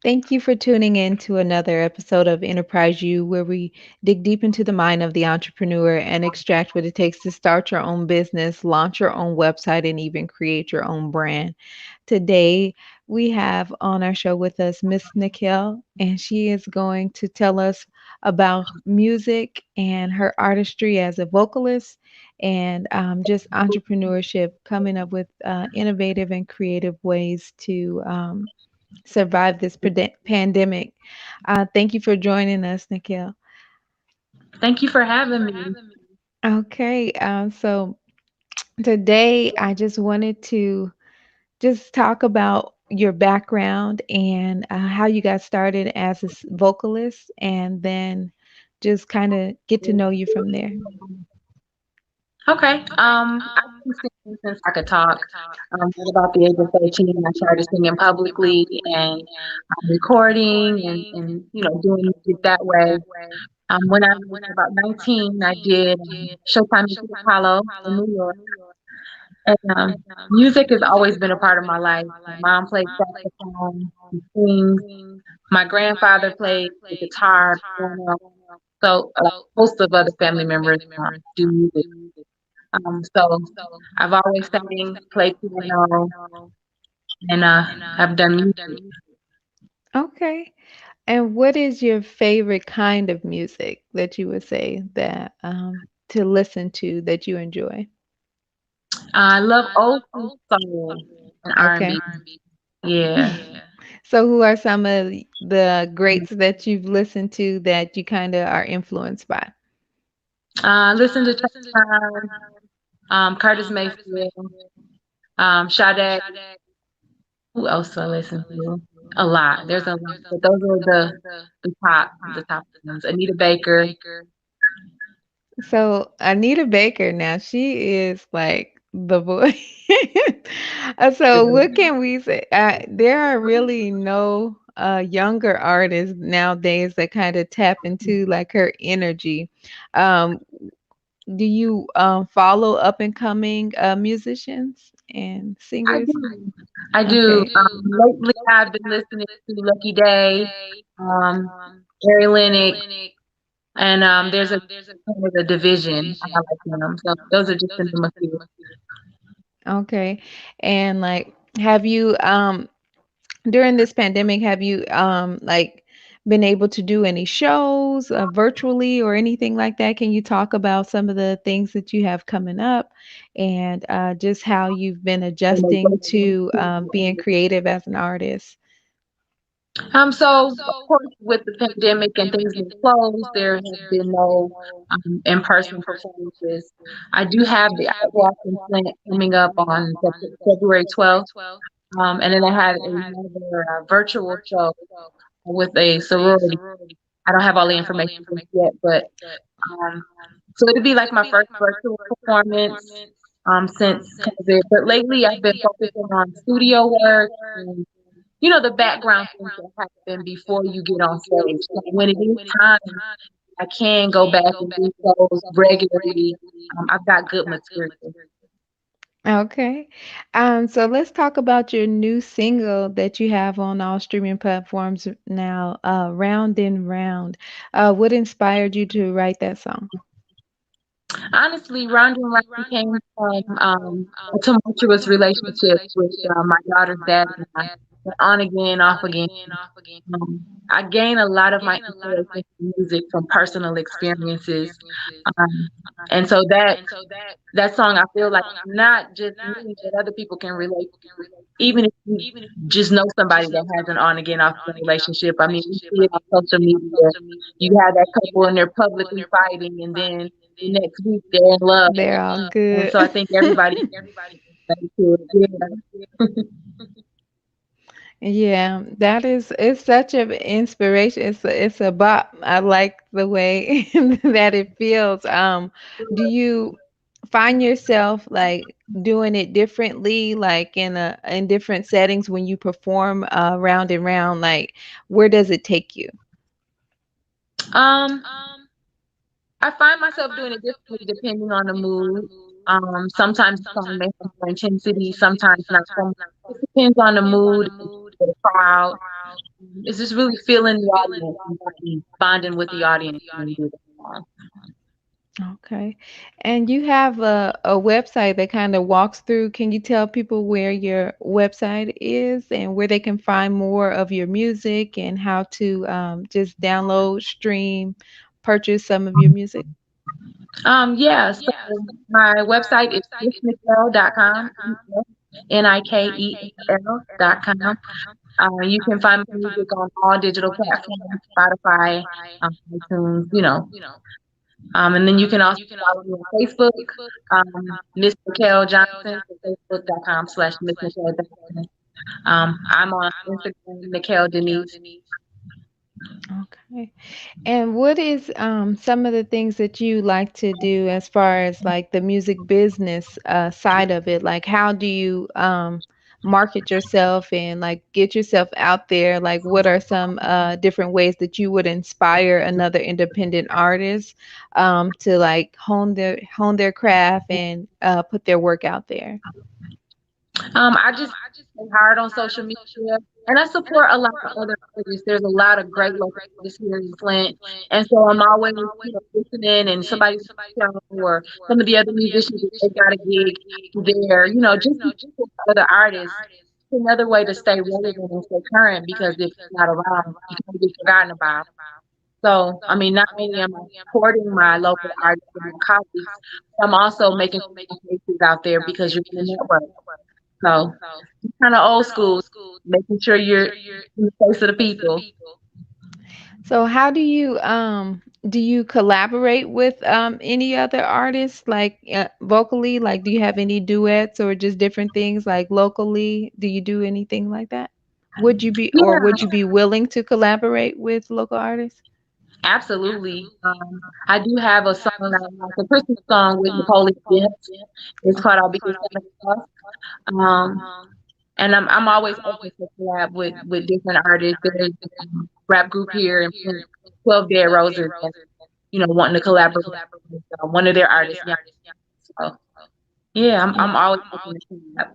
Thank you for tuning in to another episode of Enterprise U, where we dig deep into the mind of the entrepreneur and extract what it takes to start your own business, launch your own website, and even create your own brand. Today, we have on our show with us Miss Nikell, and she is going to tell us about music and her artistry as a vocalist and just entrepreneurship, coming up with innovative and creative ways to survive this pandemic. Thank you for joining us, Nikhil. Thank you for having me. Okay, so today I just wanted to just talk about your background and how you got started as a vocalist, and then just kind of get to know you from there. Okay. I've been singing since I could talk. At about the age of 13, I started singing publicly and recording and doing music that way. When I was about 19, I did Showtime Music Apollo in New York. And music has always been a part of my life. My mom played saxophone, she sings. My grandfather played the guitar, piano. So most of other family members do music. So I've always sang, played piano, and have done music. Okay. And what is your favorite kind of music that you would say that to listen to that you enjoy? I love old school soul and Okay. R&B. Yeah. So, who are some of the greats that you've listened to that you kind of are influenced by? Listen to Chuck Brown, Curtis Mayfield, Sade. Who else do I listen to? A lot. There's a lot, but those are the top ones. Anita Baker. So, Anita Baker, now she is like the boy. So, what can we say? There are really no younger artists nowadays that kind of tap into like her energy. Um, do you follow up and coming musicians and I singers? do. I do. Okay. Lately, I've been listening to Lucky Day, um, Gary Lennox, and there's a kind of a division. I like them. So those are just the name of few. Okay. And like, have you during this pandemic, have you like been able to do any shows virtually or anything like that? Can you talk about some of the things that you have coming up and just how you've been adjusting to being creative as an artist? So of course, with the pandemic and things being closed, there have been no in-person performances. I do have the Art Walk and Plant coming up on February 12th, and then I had another virtual show with a sorority. I don't have all the information just yet, but um, so it'd be like my first virtual performance since COVID. But lately, I've been focusing on studio work and the background things that happen before you get on stage. So when it is time, I can go back and do shows regularly. I've got good material. Okay. So let's talk about your new single that you have on all streaming platforms now, Round and Round. What inspired you to write that song? Honestly, Ronda and Ryan came from a tumultuous relationship with my daughter's dad and I. Went on again, off again. I gain a lot of my inspiration from music from personal experiences, um, and so that song I feel like not just me, but other people can relate. Even if you just know somebody that has an on again, off again relationship. I mean, we see it on social media. You have that couple and they're publicly fighting, and then the next week they're in love. They're all And good. so I think everybody can relate to it. Yeah. Yeah, that is it's such an inspiration. It's a bop. I like the way that it feels. Do you find yourself like doing it differently, like in different settings when you perform round and round? Like, where does it take you? Um, I find myself doing it differently depending on the mood. Sometimes the song may have more intensity, sometimes not so much. It depends on the mood, the crowd. It's just really feeling the audience and bonding with the audience when you do the song. Okay. And you have a website that kind of walks through. Can you tell people where your website is and where they can find more of your music and how to just download, stream, purchase some of your music? Yeah, so my website is missnikell.com, Nikell.com. You can find my music on all digital platforms, Spotify, iTunes, and then you can also follow me on Facebook, Miss Nikell Johnson, so facebook.com/Miss Nikell Johnson. I'm on Instagram, Nikell Denise. Okay. And what is some of the things that you like to do as far as like the music business side of it? Like, how do you market yourself and like get yourself out there? Like, what are some different ways that you would inspire another independent artist to like hone their craft and put their work out there? I just stay hard on social media, and I support a lot of other artists. There's a lot of great local artists here in Flint, and so I'm always, listening. And somebody's show or some of the other musicians, if they got a gig there, just to support other artists. It's another way to stay relevant and stay current because if you're not around, you can get forgotten about. So, I mean, not only am I supporting my local artists and my colleagues, but I'm also making some faces out there because you're in the network. So it's kind of old school, making sure you're in the face of the people. So how do you collaborate with any other artists like vocally? Like do you have any duets or just different things like locally? Do you do anything like that? Would Yeah, you be willing to collaborate with local artists? absolutely. I do have a song that I like, a Christmas song with Napoleon Dent. It's called "I'll Be Your Santa Claus." Um, and I'm always open to collab with different artists. There's a rap group here in Flint, 12 Dead Roses, that's, wanting to collaborate with one of their artists. Yeah. So yeah, I'm always open to collab.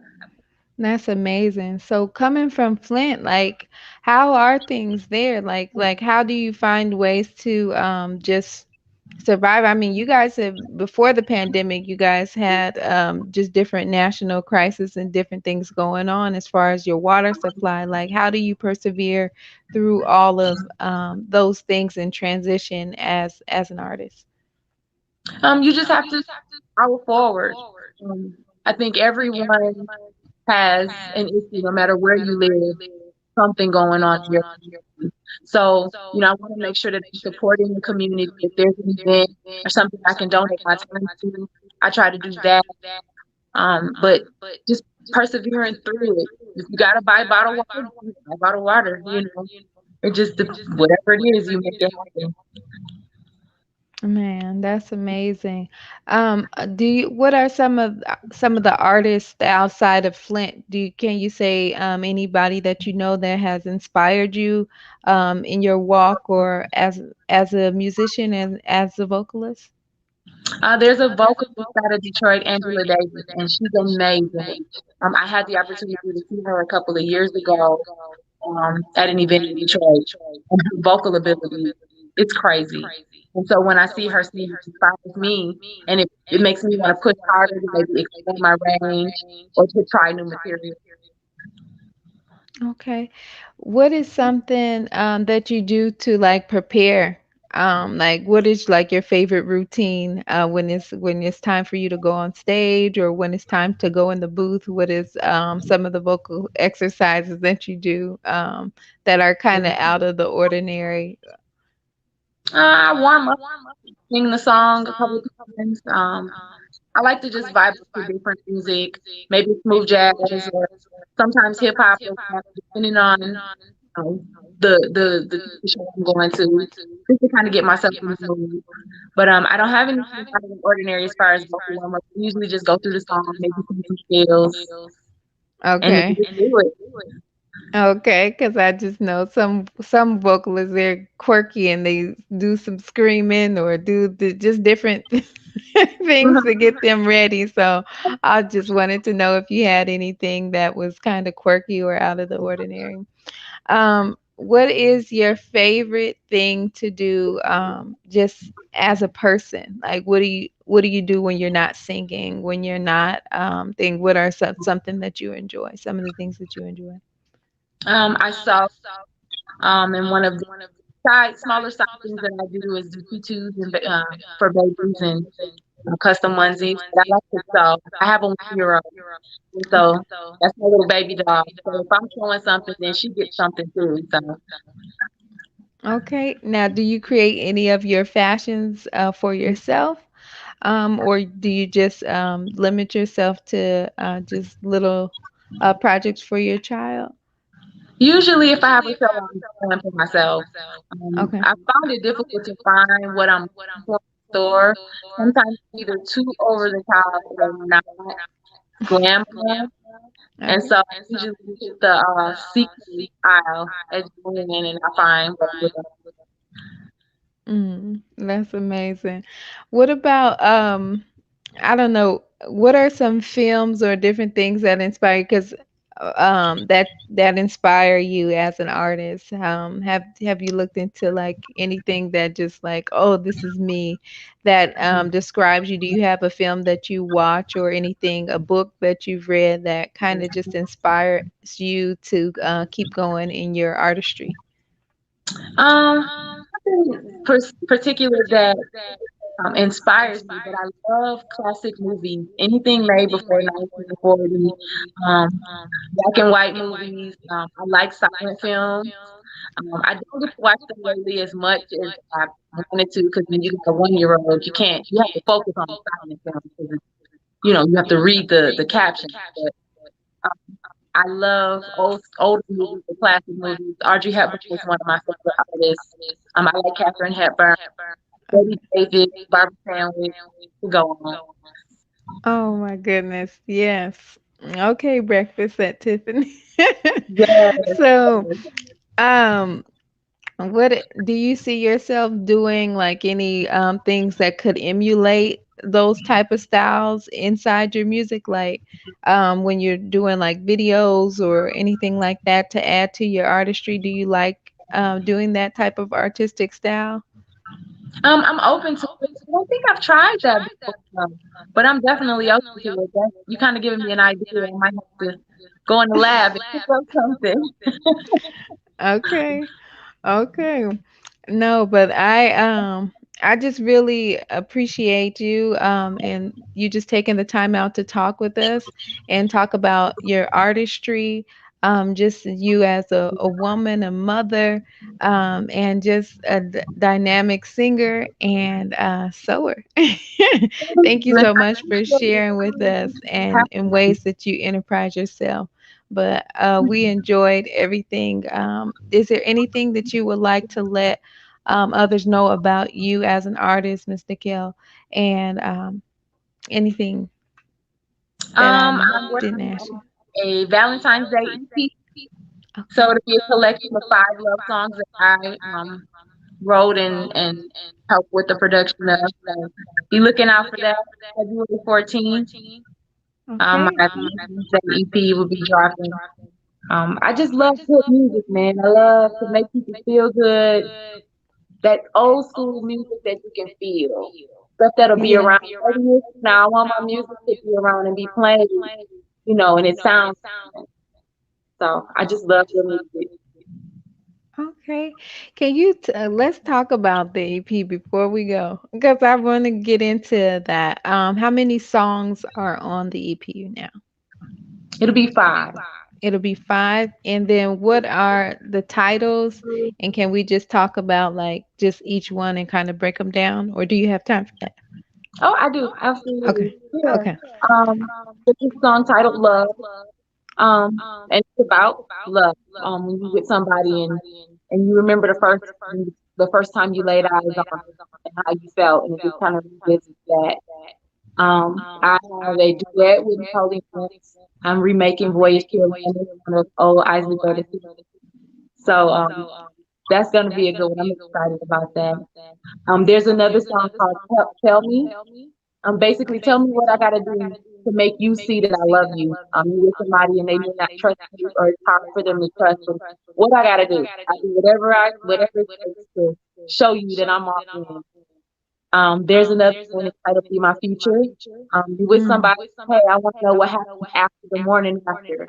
That's amazing. So coming from Flint, like how are things there? Like how do you find ways to just survive? I mean, you guys have before the pandemic, you guys had just different national crisis and different things going on as far as your water supply. Like how do you persevere through all of those things and transition as an artist? You just have to power forward. I think everyone has an issue, no matter where you live, something going on in your community. So, I want to make sure that I'm supporting the community. If there's an event or something I can donate my time to, I try to do that. But just persevering through it. If you gotta buy bottled water, you buy bottled water. It just whatever it is, you make it happen. Man, that's amazing. What are some of the artists outside of Flint? Can you say anybody that you know that has inspired you in your walk or as a musician and as a vocalist? There's a vocalist out of Detroit, Angela Davis, and she's amazing. I had the opportunity to see her a couple of years ago at an event in Detroit, and her vocal ability, it's crazy. And so when I see her sing, it inspires me, and it makes me want to push harder to maybe expand my range or to try new material. Okay. What is something that you do to like prepare? Like what is like your favorite routine when it's time for you to go on stage or when it's time to go in the booth? What is some of the vocal exercises that you do that are kind of out of the ordinary? I warm up, sing the song a couple of times. I like to just vibe to different music, maybe smooth jazz or sometimes hip hop or rap, depending on the show I'm going to, just to kind of get myself in the mood. But I don't have anything out of the ordinary as far as vocal warm up. I usually just go through the song, maybe sing some skills, and then Okay. just do it. Okay, because I just know some vocalists they're quirky and they do some screaming or just different things to get them ready. So I just wanted to know if you had anything that was kind of quirky or out of the ordinary. Um, what is your favorite thing to do just as a person? Like what do you do when you're not singing, when you're not thing what are something that you enjoy? Some of the things that you enjoy. I saw and one of the smaller side things that I do is do tutus and for babies and custom onesies. But I like to sew. I have a 1 year old, and so that's my little baby doll. So if I'm showing something, then she gets something too. So Okay. Now, do you create any of your fashions for yourself? Or do you just limit yourself to just little projects for your child? usually, if I have a show, I'm selling for myself. Okay. I found it difficult to find what I'm looking for in the store. Sometimes it's either too over the top or not glam enough. And Okay. so I usually hit the sequin aisle as you go in and I find what I'm looking That's amazing. What about I don't know, what are some films or different things that inspire because that inspire you as an artist? Have you looked into like anything that just like, oh, this is me that describes you? Do you have a film that you watch or anything, a book that you've read that kind of just inspires you to keep going in your artistry? nothing particular that inspires me, but I love classic movies. Anything made before 1940, um, black and white movies. I like silent films. I don't get to watch them lately as much as I wanted to because when you got a 1 year old, you can't. You have to focus on the silent film because you have to read the captions. But I love old movies, the classic movies. Audrey Hepburn is one of my favorite artists. I like Katharine Hepburn, Okay. Betty Davis, Barbara Sandwich, to go on. Oh my goodness. Yes. Okay, breakfast at Tiffany. Yes. So, um, do you see yourself doing like any things that could emulate those type of styles inside your music, like when you're doing like videos or anything like that to add to your artistry? Do you like doing that type of artistic style? I'm open to it. I don't think I've tried that before, but I'm definitely open to it. You kind of giving me an idea. I might have to go in the lab and pick up something. Okay. Okay. No, but I just really appreciate you and you just taking the time out to talk with us and talk about your artistry, just you as a woman, a mother, and just a dynamic singer and sewer. Thank you so much for sharing with us and in ways that you enterprise yourself. But we enjoyed everything. Is there anything that you would like to let others know about you as an artist, Miss Nikell, and anything that I I'm didn't working ask on you? a Valentine's Day EP. So Okay. it'll be a collection of 5 love songs that I wrote and helped with the production of. So be looking out for that. February 14th. My Okay. Valentine's Day EP will be dropping. I just love good music, man. I love to make people feel good. That old school music that you can feel. Stuff that'll be Yeah. around 30 years from now. I want my music to be around and be played, and it sounds different. So I just love good music. Okay. Can you let's talk about the EP before we go because I want to get into that. How many songs are on the EP now? It'll be 5. It'll be five. And then what are the titles? And can we just talk about like just each one and kind of break them down? Or do you have time for that? Oh, I do. Absolutely. Okay. Yeah. Okay. Um, it's a song titled Love. And it's about love. When you with somebody and you remember the first time you laid eyes on them and how you felt, and it just kind of revisits that. I have a duet with Holy Prince. I'm remaking Voyage to Atlantis, one of old Isley Brothers. So that's gonna be a good one. I'm excited about that. There's another song called Tell Me. Basically, tell me what I gotta do to make you see that I love you. You're with somebody and they may not trust you, or it's hard for them to trust. And what I gotta do, I do whatever it takes to show you that I'm all in. There's another one that's titled "Be My Future." You with somebody? Hey, I want to know what happens after the morning after.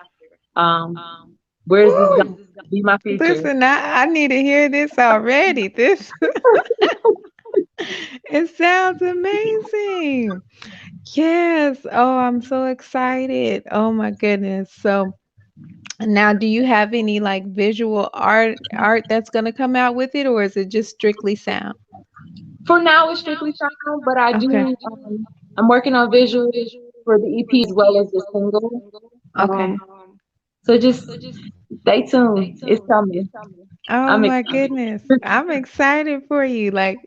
Um, where is this going? Be my future. Listen, I need to hear this already. This it sounds amazing. Yes. Oh, I'm so excited. Oh my goodness. So now do you have any like visual art that's gonna come out with it, or is it just strictly sound? For now, it's strictly sound, but I Okay. do. I'm working on visuals for the EP as well as the single. Okay. Um, so just stay tuned. It's coming. Oh I'm my excited. goodness. I'm excited for you. Like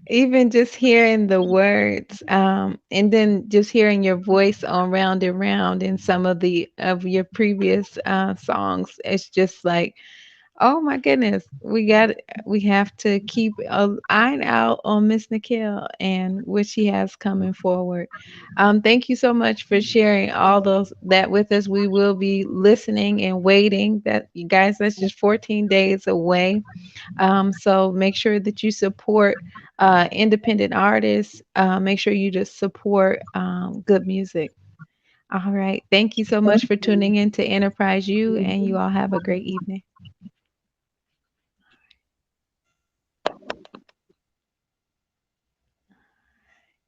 even just hearing the words, and then just hearing your voice on Round and Round in some of your previous songs. It's just like, oh my goodness, we have to keep an eye out on Miss Nikell and what she has coming forward. Thank you so much for sharing all those that with us. We will be listening and waiting. That you guys, that's just 14 days away. So make sure that you support independent artists. Make sure you just support good music. All right. Thank you so much for tuning in to Enterprise U, and you all have a great evening.